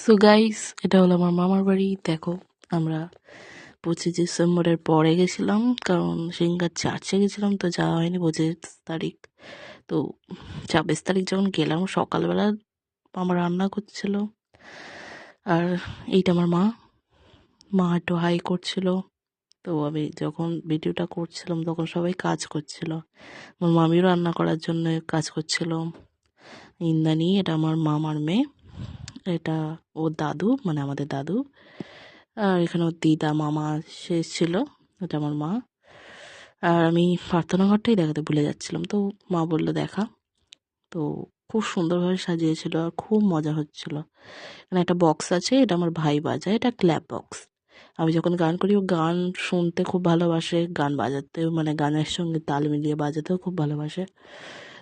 So guys, এটা হলো আমার মামার বাড়ি। দেখো, আমরা 25 ডিসেম্বরের পরে গেছিলাম, কারণ সিঙ্গার চার্চে গেছিলাম, তো যাওয়া হয়নি 25 তারিখ। তো 26 তারিখ যখন গেলাম, সকালবেলা মামা রান্না করছিল। আর এইটা আমার মা। মা একটু হাই করছিল। তো আমি যখন ভিডিওটা করছিলাম তখন সবাই কাজ করছিল। আমার মামিও রান্না করার জন্য কাজ করছিল। ইন্দ্রাণী, এটা আমার মামার মেয়ে। এটা ওর দাদু, মানে আমাদের দাদু। আর এখানে ওর দিদা মামা সে ছিল। এটা আমার মা। আর আমি প্রার্থনা ঘরটাই দেখাতে ভুলে যাচ্ছিলাম, তো মা বললো দেখা। তো খুব সুন্দরভাবে সাজিয়েছিল আর খুব মজা হচ্ছিল। এখানে একটা বক্স আছে, এটা আমার ভাই বাজায়, এটা ক্ল্যাপ বক্স। আমি যখন গান করি, ও গান শুনতে খুব ভালোবাসে, গান বাজাতে মানে গানের সঙ্গে তাল মিলিয়ে বাজাতেও খুব ভালোবাসে।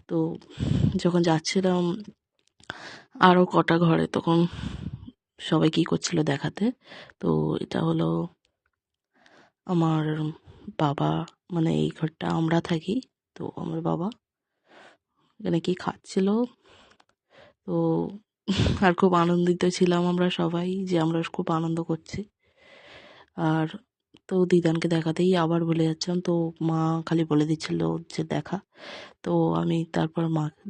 তো যখন যাচ্ছিলাম আরও কটা ঘরে, তখন সবাই কী করছিল দেখাতে। তো এটা হলো আমার বাবা, মানে এই ঘরটা আমরা থাকি। তো আমার বাবা এখানে কি খাচ্ছিল। তো আর খুব আনন্দিত ছিলাম আমরা সবাই, যে আমরা খুব আনন্দ করছি। আর তো দিদানকে দেখাতেই আবার ভুলে যাচ্ছিলাম, তো মা খালি বলে দিচ্ছিল যে দেখা। তো আমি তারপর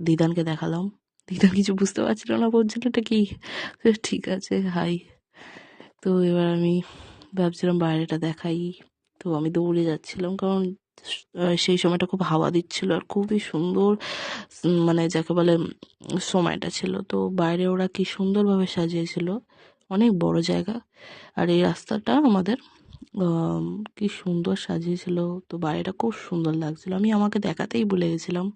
দিদানকে দেখালাম। দিদান কিছু বুঝতে পারছিল না, বলছিল এটা কি। ঠিক আছে, হাই। তো এবার আমি ভাবছিলাম বাইরেটা দেখাই। তো আমি দৌড়ে যাচ্ছিলাম, কারণ সেই সময়টা খুব হাওয়া দিচ্ছিল আর খুবই সুন্দর, মানে যাকে বলে সময়টা ছিল। তো বাইরে ওরা কি সুন্দরভাবে সাজিয়েছিল, অনেক বড় জায়গা। আর এই রাস্তাটা আমাদের আম, কি সুন্দর সাজিয়েছিল। তো বাইরেটা খুব সুন্দর লাগছিল, আমি আমাকে দেখাতেই ভুলে গেছিলাম।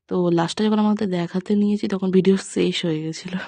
তো লাস্টে যখন আমাকে দেখাতে নিয়েছি, তখন ভিডিও শেষ হয়ে গেছিলো।